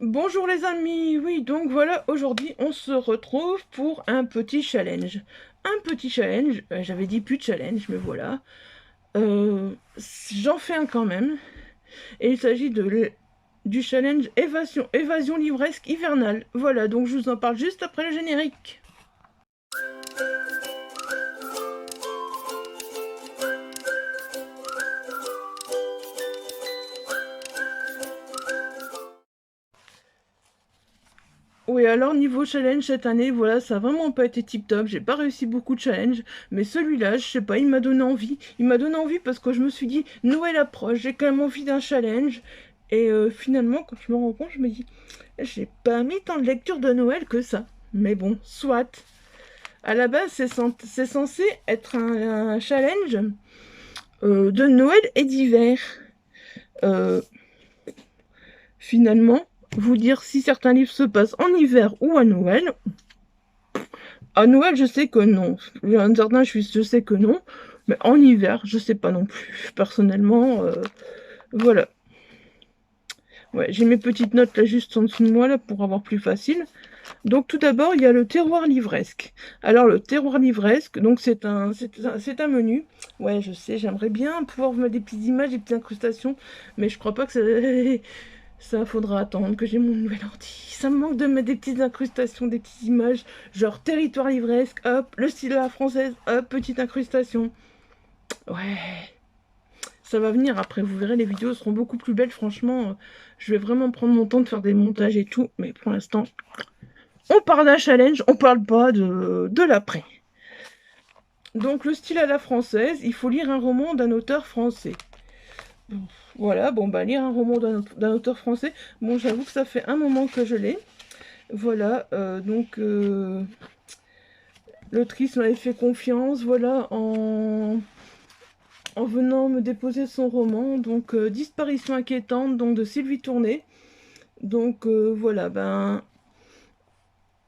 Bonjour les amis, oui donc voilà, aujourd'hui on se retrouve pour un petit challenge. J'avais dit plus de challenge, mais voilà. Euh, J'en fais un quand même, et il s'agit du challenge évasion livresque hivernale. Voilà, donc je vous en parle juste après le générique. Oui, alors niveau challenge cette année, voilà, ça a vraiment pas été tip top. J'ai pas réussi beaucoup de challenges, mais celui-là, je sais pas, il m'a donné envie. Il m'a donné envie parce que je me suis dit, Noël approche, j'ai quand même envie d'un challenge. Et finalement, quand je me rends compte, je me dis, j'ai pas mis tant de lecture de Noël que ça. Mais bon, soit. À la base, c'est censé être un challenge de Noël et d'hiver. Euh, Finalement, vous dire si certains livres se passent en hiver ou à Noël. À Noël, je sais que non. Il y en a certains, je sais que non. Mais en hiver, je sais pas non plus. Personnellement, voilà. Ouais, j'ai mes petites notes là juste en dessous de moi là pour avoir plus facile. Donc tout d'abord, il y a le terroir livresque. Alors le terroir livresque, donc c'est un menu. Ouais, je sais, j'aimerais bien pouvoir vous mettre des petites images, des petites incrustations, mais je crois pas que ça, ça faudra attendre que j'ai mon nouvel ordi. Ça me manque de mettre des petites incrustations, des petites images, genre territoire livresque, hop, le style à la française, hop, petite incrustation. Ouais, ça va venir après, vous verrez, les vidéos seront beaucoup plus belles, franchement. Je vais vraiment prendre mon temps de faire des montages et tout, mais pour l'instant, on parle d'un challenge, on parle pas de l'après. Donc le style à la française, il faut lire un roman d'un auteur français. Voilà, bon bah lire un roman d'un auteur français, bon j'avoue que ça fait un moment que je l'ai. Voilà, l'autrice m'avait fait confiance, voilà, en venant me déposer son roman, donc Disparition inquiétante, donc de Sylvie Tourné. Donc voilà, ben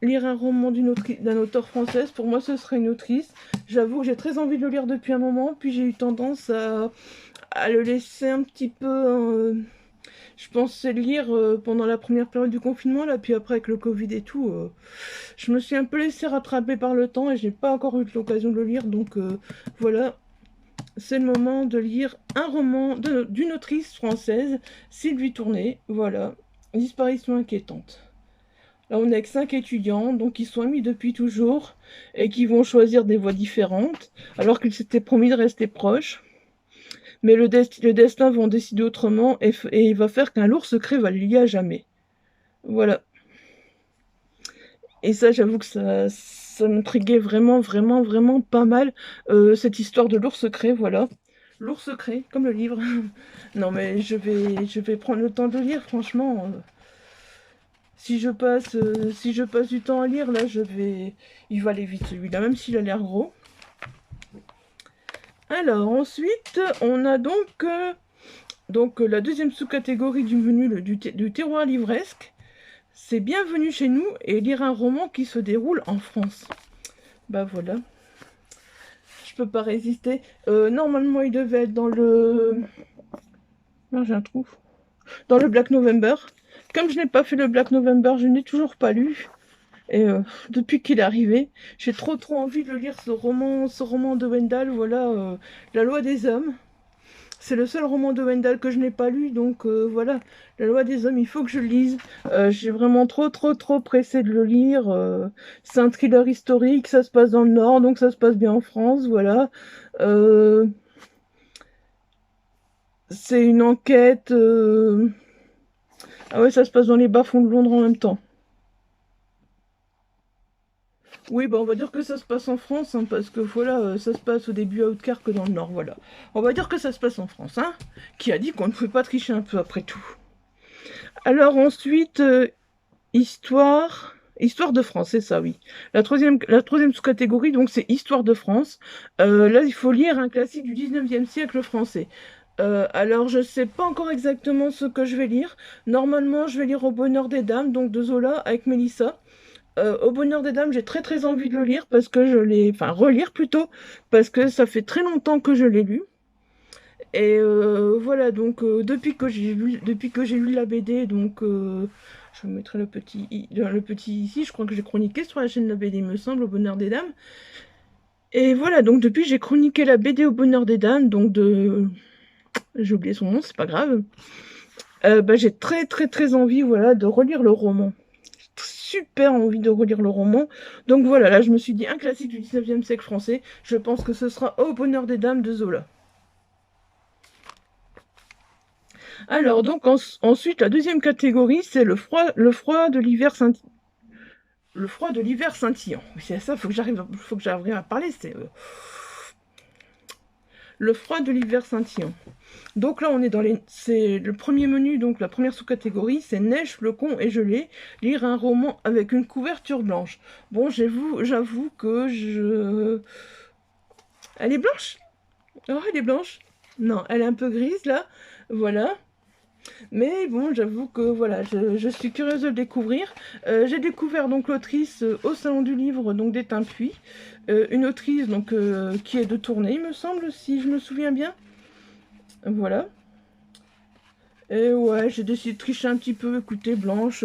lire un roman d'un auteur française, pour moi ce serait une autrice. J'avoue que j'ai très envie de le lire depuis un moment, puis j'ai eu tendance à le laisser un petit peu. Je pensais le lire pendant la première période du confinement, là, puis après avec le Covid et tout, je me suis un peu laissé rattraper par le temps et j'ai pas encore eu l'occasion de le lire, donc voilà, c'est le moment de lire un roman d'une autrice française, Sylvie Tourné, voilà, Disparition inquiétante. Là, on est avec 5 étudiants, donc ils sont amis depuis toujours et qui vont choisir des voies différentes, alors qu'ils s'étaient promis de rester proches. Mais le destin va en décider autrement et il va faire qu'un lourd secret va les lier à jamais. Voilà. Et ça, j'avoue que ça m'intriguait vraiment, vraiment, vraiment pas mal, cette histoire de lourd secret, voilà. Lourd secret, comme le livre. Non, mais je vais prendre le temps de lire, franchement. Si je passe du temps à lire, là, il va aller vite celui-là, même s'il a l'air gros. Alors, ensuite, on a donc la deuxième sous-catégorie du menu du terroir livresque. C'est Bienvenue chez nous et lire un roman qui se déroule en France. Bah voilà, je peux pas résister. Normalement, il devait être dans le... Non, j'ai un trou. Dans le Black November. Comme je n'ai pas fait le Black November, je n'ai toujours pas lu. Et depuis qu'il est arrivé, j'ai trop envie de le lire, ce roman de Wendell, voilà, La loi des hommes. C'est le seul roman de Wendell que je n'ai pas lu, donc voilà, La loi des hommes, il faut que je le lise. J'ai vraiment trop pressé de le lire. C'est un thriller historique, ça se passe dans le Nord, donc ça se passe bien en France, voilà. Euh, c'est une enquête. Ah ouais, ça se passe dans les bas-fonds de Londres en même temps. Oui, bah on va dire que ça se passe en France, hein, parce que voilà, ça se passe au début à Haute-Car que dans le Nord, voilà. On va dire que ça se passe en France, hein. Qui a dit qu'on ne pouvait pas tricher un peu après tout. Alors ensuite, Histoire de France, c'est ça, oui. La troisième sous-catégorie, donc, c'est Histoire de France. Là, il faut lire un classique du 19e siècle français. Alors, je sais pas encore exactement ce que je vais lire. Normalement, je vais lire Au bonheur des dames, donc de Zola, avec Mélissa. Au bonheur des dames, j'ai très envie de le lire parce que je l'ai... Enfin, relire plutôt, parce que ça fait très longtemps que je l'ai lu. Et voilà, donc depuis que j'ai lu la BD, donc Je vous mettrai le petit ici. Je crois que j'ai chroniqué sur la chaîne La BD, il me semble, au bonheur des dames. Et voilà, donc depuis j'ai chroniqué la BD au bonheur des dames, donc de... J'ai oublié son nom, c'est pas grave. Bah, j'ai très envie, voilà, de relire le roman. Super envie de relire le roman. Donc voilà, là je me suis dit un classique du 19e siècle français. Je pense que ce sera Au bonheur des dames de Zola. Alors donc ensuite la deuxième catégorie c'est le froid de l'hiver scintillant. Le froid de l'hiver scintillant. C'est ça, faut que j'arrive à parler. C'est le froid de l'hiver scintillant. Donc là, on est dans les... C'est le premier menu, donc la première sous-catégorie, c'est neige, flocons et gelée. Lire un roman avec une couverture blanche. Bon, j'avoue que je... Elle est blanche? Oh, elle est blanche? Non, elle est un peu grise, là. Voilà. Mais bon, j'avoue que voilà, je suis curieuse de le découvrir. J'ai découvert donc l'autrice au Salon du Livre, donc d'Étain Puy. Une autrice donc qui est de Tournai, il me semble, si je me souviens bien. Voilà. Et ouais, j'ai décidé de tricher un petit peu, écoutez, blanche,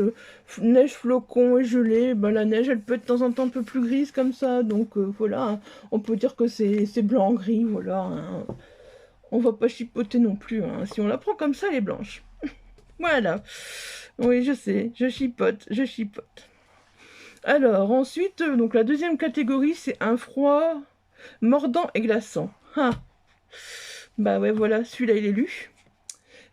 neige, flocons et gelée. Ben, la neige, elle peut être de temps en temps un peu plus grise comme ça, donc voilà, hein. On peut dire que c'est blanc-gris, voilà, hein. On va pas chipoter non plus, hein. Si on la prend comme ça, elle est blanche. Voilà. Oui, je sais, je chipote, je chipote. Alors, ensuite, donc la deuxième catégorie, c'est un froid mordant et glaçant. Ah. Bah ouais, voilà, celui-là, il est lu.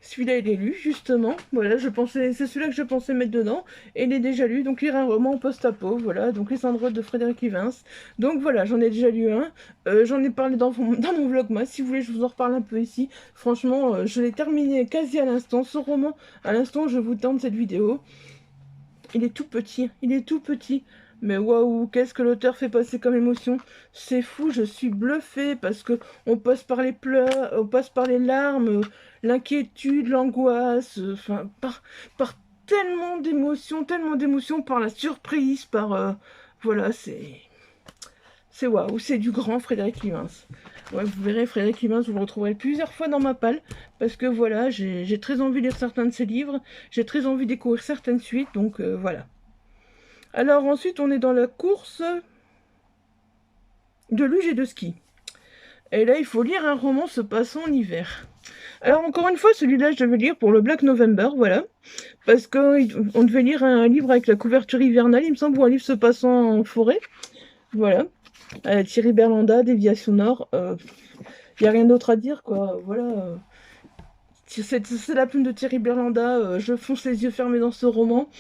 Celui-là, il est lu, justement. Voilà, c'est celui-là que je pensais mettre dedans. Et il est déjà lu. Donc, lire un roman post-apo. Voilà, donc Les Cendres de Frédéric Ivens. Donc, voilà, j'en ai déjà lu un. J'en ai parlé dans mon vlog, moi. Si vous voulez, je vous en reparle un peu ici. Franchement, je l'ai terminé quasi à l'instant. Ce roman, à l'instant, je vous tente cette vidéo. Il est tout petit. Il est tout petit. Mais waouh, qu'est-ce que l'auteur fait passer comme émotion. C'est fou, je suis bluffée parce que on passe par les pleurs, on passe par les larmes, l'inquiétude, l'angoisse, enfin par tellement d'émotions, par la surprise, par voilà, c'est waouh, c'est du grand Frédéric Ivens. Ouais, vous verrez, Frédéric Ivens, vous le retrouverez plusieurs fois dans ma palle, parce que voilà, j'ai très envie de lire certains de ses livres, j'ai très envie de découvrir certaines suites, donc voilà. Alors ensuite, on est dans la course de luge et de ski. Et là, il faut lire un roman se passant en hiver. Alors encore une fois, celui-là, je devais lire pour le Black November, voilà. Parce qu'on devait lire un livre avec la couverture hivernale, il me semble, ou un livre se passant en forêt. Voilà. Thierry Berlanda, Déviation Nord. Il n'y a rien d'autre à dire, quoi. Voilà. C'est la plume de Thierry Berlanda. Je fonce les yeux fermés dans ce roman.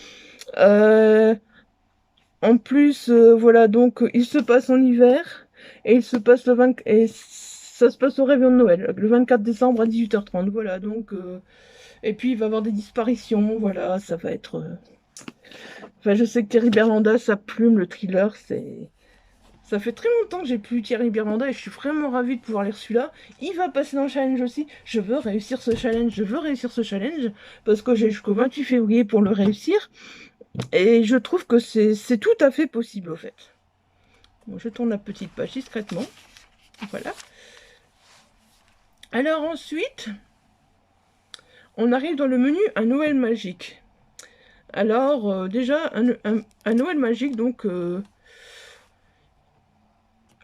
En plus, voilà, donc il se passe en hiver et il se passe le 20 et ça se passe au réveillon de Noël, le 24 décembre à 18h30. Voilà, donc et puis il va y avoir des disparitions, voilà, ça va être enfin, je sais que Thierry Berlanda, sa plume, le thriller, ça fait très longtemps que j'ai plus Thierry Berlanda et je suis vraiment ravie de pouvoir lire celui-là. Il va passer dans le challenge aussi. Je veux réussir ce challenge, parce que j'ai jusqu'au 28 février pour le réussir. Et je trouve que c'est tout à fait possible, au fait. Bon, je tourne la petite page discrètement. Voilà. Alors ensuite, on arrive dans le menu un Noël magique. Alors, déjà, un Noël magique, donc...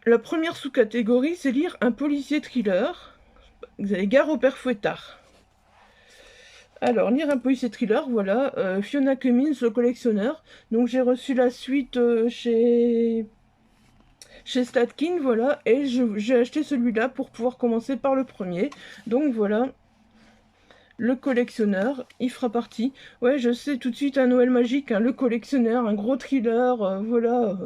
la première sous-catégorie, c'est lire un policier thriller. Vous avez Gare au Père Fouettard. Alors, lire un policier thriller, voilà. Fiona Cummins, le collectionneur. Donc, j'ai reçu la suite chez Statkin, voilà. Et j'ai acheté celui-là pour pouvoir commencer par le premier. Donc, voilà. Le collectionneur, il fera partie. Ouais, je sais, tout de suite, un Noël magique, hein, le collectionneur, un gros thriller, voilà.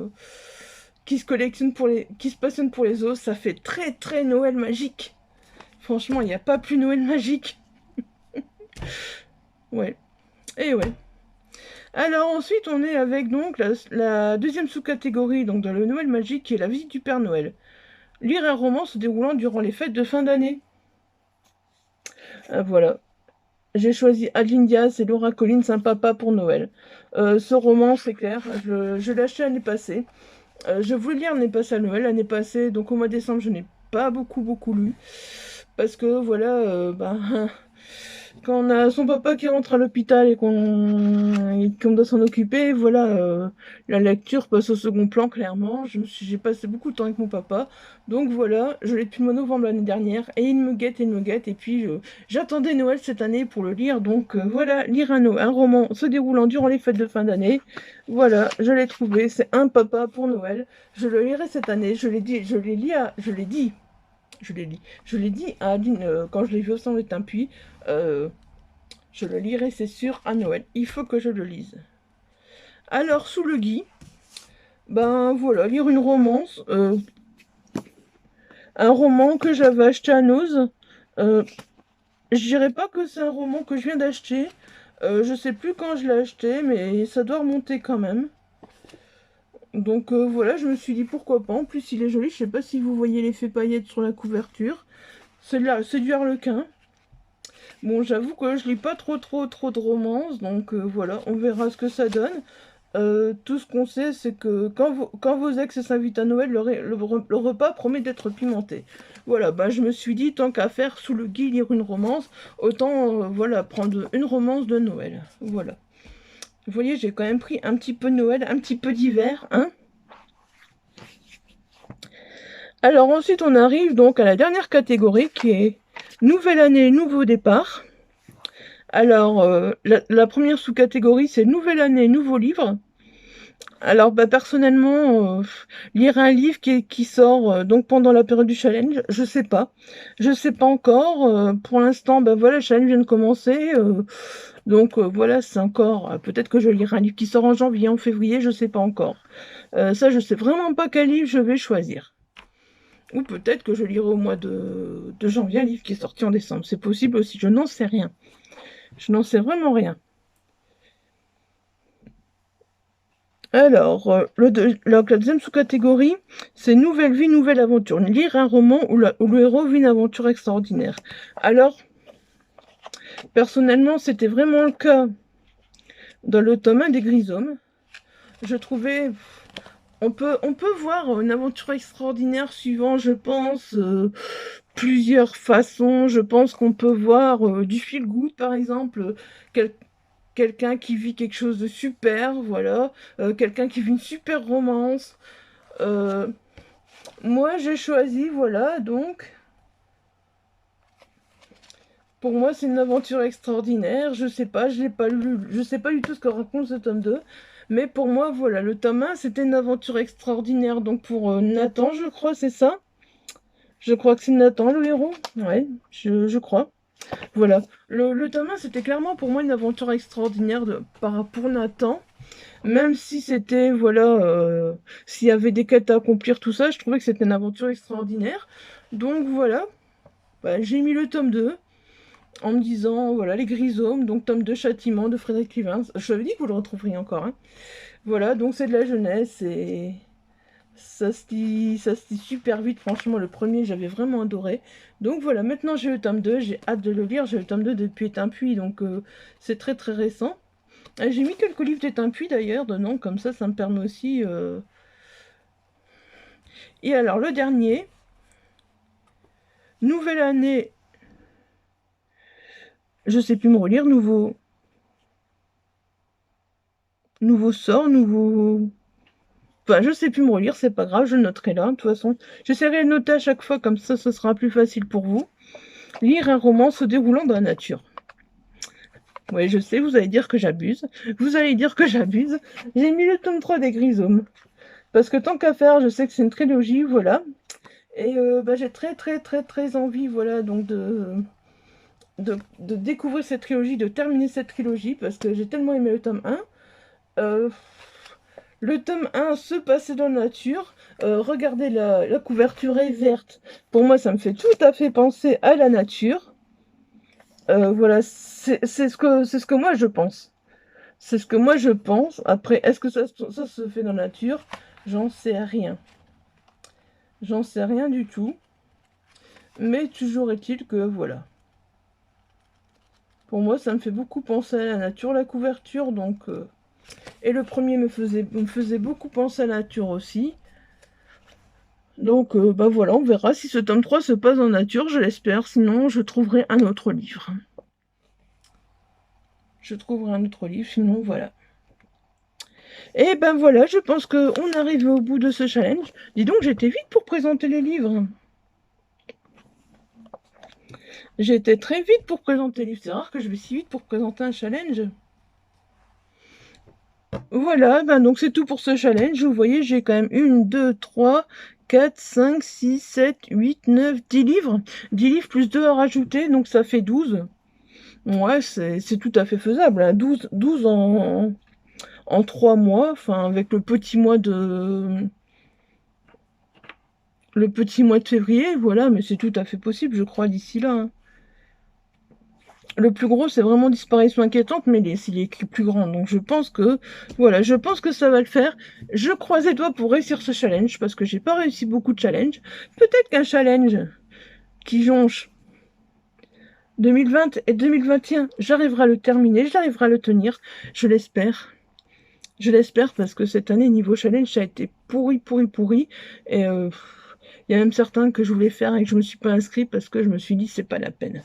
Qui se passionne pour les os, ça fait très Noël magique. Franchement, il n'y a pas plus Noël magique. Ouais. Et ouais. Alors ensuite, on est avec donc la deuxième sous-catégorie donc dans le Noël magique qui est la visite du Père Noël. Lire un roman se déroulant durant les fêtes de fin d'année. Voilà. J'ai choisi Adeline Diaz et Laura Collins, un papa pour Noël. Ce roman, c'est clair, je l'ai acheté l'année passée. Je voulais lire l'année passée à Noël, l'année passée, donc au mois de décembre, je n'ai pas beaucoup lu. Parce que voilà, quand on a son papa qui rentre à l'hôpital et qu'on doit s'en occuper, voilà, la lecture passe au second plan, clairement. J'ai passé beaucoup de temps avec mon papa, donc voilà, je l'ai depuis le mois de novembre l'année dernière, et il me guette, et puis j'attendais Noël cette année pour le lire, donc voilà, lire un roman se déroulant durant les fêtes de fin d'année, voilà, je l'ai trouvé, c'est un papa pour Noël, je le lirai cette année, je l'ai dit, je l'ai dit à Adeline quand je l'ai vu au sein de un puits. Je le lirai, c'est sûr, à Noël. Il faut que je le lise. Alors, sous le gui, ben voilà, lire une romance. Un roman que j'avais acheté à Noz. Je dirais pas que c'est un roman que je viens d'acheter. Je sais plus quand je l'ai acheté, mais ça doit remonter quand même. Donc voilà, je me suis dit pourquoi pas. En plus, il est joli. Je sais pas si vous voyez l'effet paillettes sur la couverture. C'est du Harlequin. Bon, j'avoue que je lis pas trop de romances, donc voilà, on verra ce que ça donne. Tout ce qu'on sait, c'est que quand vos ex s'invitent à Noël, le repas promet d'être pimenté. Voilà, bah je me suis dit, tant qu'à faire sous le gui lire une romance, autant voilà, prendre une romance de Noël. Voilà. Vous voyez, j'ai quand même pris un petit peu de Noël, un petit peu d'hiver, hein. Alors ensuite, on arrive donc à la dernière catégorie qui est Nouvelle année, nouveau départ. Alors, la première sous-catégorie, c'est Nouvelle année, nouveau livre. Alors, bah, personnellement, lire un livre qui sort donc pendant la période du challenge, je sais pas. Je sais pas encore. Pour l'instant, bah voilà, le challenge vient de commencer. Donc voilà, c'est encore. Peut-être que je lirai un livre qui sort en janvier, en février, je sais pas encore. Ça, je sais vraiment pas quel livre je vais choisir. Ou peut-être que je lirai au mois de janvier un livre qui est sorti en décembre. C'est possible aussi, je n'en sais rien. Je n'en sais vraiment rien. Alors, la deuxième sous-catégorie, c'est Nouvelle vie, nouvelle aventure. Lire un roman où le héros vit une aventure extraordinaire. Alors, personnellement, c'était vraiment le cas dans le tome 1 des Grisômes. Je trouvais... On peut voir une aventure extraordinaire suivant, je pense, plusieurs façons. Je pense qu'on peut voir du feel good, par exemple, quelqu'un qui vit quelque chose de super, voilà, quelqu'un qui vit une super romance. Moi, j'ai choisi, voilà, donc, pour moi, c'est une aventure extraordinaire. Je sais pas, je l'ai pas lu, je sais pas du tout ce que raconte ce tome 2. Mais pour moi, voilà, le tome 1, c'était une aventure extraordinaire. Donc pour Nathan, je crois, c'est ça? Je crois que c'est Nathan, le héros. Ouais, je crois. Voilà. Le tome 1, c'était clairement pour moi une aventure extraordinaire pour Nathan. Même si c'était, voilà, s'il y avait des quêtes à accomplir, tout ça, je trouvais que c'était une aventure extraordinaire. Donc voilà, bah, j'ai mis le tome 2 en me disant, voilà, les Grisômes, donc tome 2 Châtiment de Frédéric Clivins. Je vous avais dit que vous le retrouveriez encore, hein. Voilà, donc c'est de la jeunesse et ça se lit super vite. Franchement, le premier, j'avais vraiment adoré. Donc voilà, maintenant j'ai le tome 2, j'ai hâte de le lire. J'ai le tome 2 depuis Est un puits, donc c'est très récent. J'ai mis quelques livres d'Est un puits d'ailleurs dedans, comme ça me permet aussi. Et alors le dernier, Nouvelle année, je sais plus me relire, nouveau sort, nouveau... Enfin, je sais plus me relire, c'est pas grave, je le noterai là. De toute façon, j'essaierai de noter à chaque fois, comme ça, ce sera plus facile pour vous. Lire un roman se déroulant dans la nature. Oui, je sais, vous allez dire que j'abuse. Vous allez dire que j'abuse. J'ai mis le tome 3 des Grisômes. Parce que tant qu'à faire, je sais que c'est une trilogie, voilà. Et bah, j'ai très envie, voilà, donc de découvrir cette trilogie, de terminer cette trilogie, parce que j'ai tellement aimé le tome 1. Le tome 1 se passait dans la nature. Regardez, la couverture est verte. Pour moi, ça me fait tout à fait penser à la nature. Voilà, c'est ce que moi je pense. C'est ce que moi je pense. Après, est-ce que ça se fait dans la nature? J'en sais rien. J'en sais rien du tout. Mais toujours est-il que voilà. Pour moi, ça me fait beaucoup penser à la nature, la couverture, donc... Et le premier me faisait beaucoup penser à la nature aussi. Donc, bah voilà, on verra si ce tome 3 se passe en nature, je l'espère. Sinon, je trouverai un autre livre. je trouverai un autre livre, sinon voilà. Et ben voilà, je pense qu'on arrive au bout de ce challenge. Dis donc, j'étais vite pour présenter les livres. J'étais très vite pour présenter les livres. C'est rare que je vais si vite pour présenter un challenge. Voilà, ben donc c'est tout pour ce challenge. Vous voyez, j'ai quand même 1, 2, 3, 4, 5, 6, 7, 8, 9, 10 livres. 10 livres plus 2 à rajouter, donc ça fait 12. Ouais, c'est tout à fait faisable. Hein. 12 en 3 mois, enfin avec le petit mois de février, voilà, mais c'est tout à fait possible, je crois, d'ici là. Hein. Le plus gros, c'est vraiment Disparition inquiétante, mais c'est les plus grands. Donc je pense que, voilà, je pense que ça va le faire. Je croise les doigts pour réussir ce challenge, parce que j'ai pas réussi beaucoup de challenges. Peut-être qu'un challenge qui jonche 2020 et 2021, j'arriverai à le terminer, j'arriverai à le tenir. Je l'espère. Je l'espère, parce que cette année, niveau challenge, ça a été pourri. Et il y a même certains que je voulais faire et que je me suis pas inscrit parce que je me suis dit, c'est pas la peine.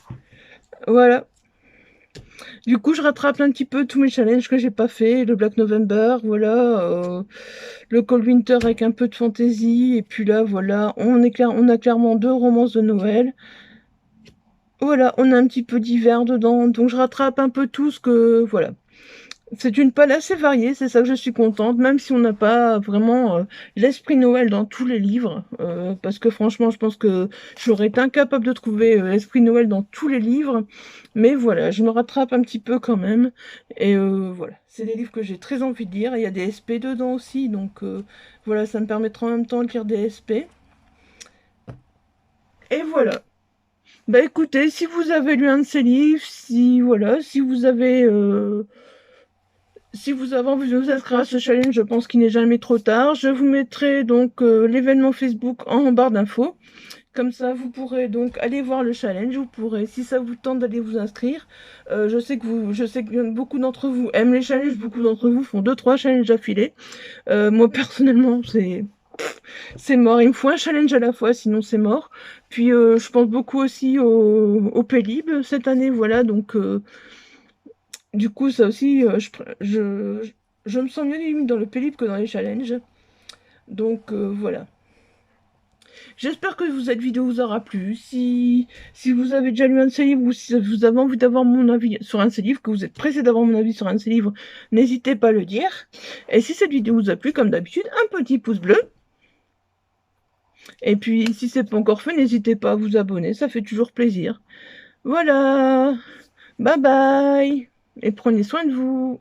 Voilà. Du coup, je rattrape un petit peu tous mes challenges que j'ai pas fait. Le Black November, voilà. Le Cold Winter avec un peu de fantaisie. Et puis là, voilà, on a clairement 2 romances de Noël. Voilà, on a un petit peu d'hiver dedans. Donc je rattrape un peu tout ce que... Voilà. C'est une palette assez variée, c'est ça que je suis contente, même si on n'a pas vraiment l'esprit Noël dans tous les livres, parce que franchement, je pense que j'aurais été incapable de trouver l'esprit Noël dans tous les livres, mais voilà, je me rattrape un petit peu quand même, et voilà, c'est des livres que j'ai très envie de lire, il y a des SP dedans aussi, donc voilà, ça me permettra en même temps de lire des SP, et voilà. Bah écoutez, si vous avez lu un de ces livres, si voilà, si vous avez envie de vous inscrire à ce challenge, je pense qu'il n'est jamais trop tard. Je vous mettrai donc l'événement Facebook en barre d'infos. Comme ça, vous pourrez donc aller voir le challenge. Vous pourrez, si ça vous tente d'aller vous inscrire. Je sais que beaucoup d'entre vous aiment les challenges. Beaucoup d'entre vous font 2-3 challenges affilés. Moi, personnellement, c'est mort. Il me faut un challenge à la fois, sinon c'est mort. Puis, je pense beaucoup aussi au Pélib cette année. Voilà, donc... du coup, ça aussi, je me sens mieux limite dans le pélip que dans les challenges. Donc voilà. J'espère que cette vidéo vous aura plu. Si vous avez déjà lu un de ces livres ou si vous avez envie d'avoir mon avis sur un de ces livres, que vous êtes pressé d'avoir mon avis sur un de ces livres, n'hésitez pas à le dire. Et si cette vidéo vous a plu, comme d'habitude, un petit pouce bleu. Et puis, si c'est pas encore fait, n'hésitez pas à vous abonner, ça fait toujours plaisir. Voilà. Bye bye. Et prenez soin de vous.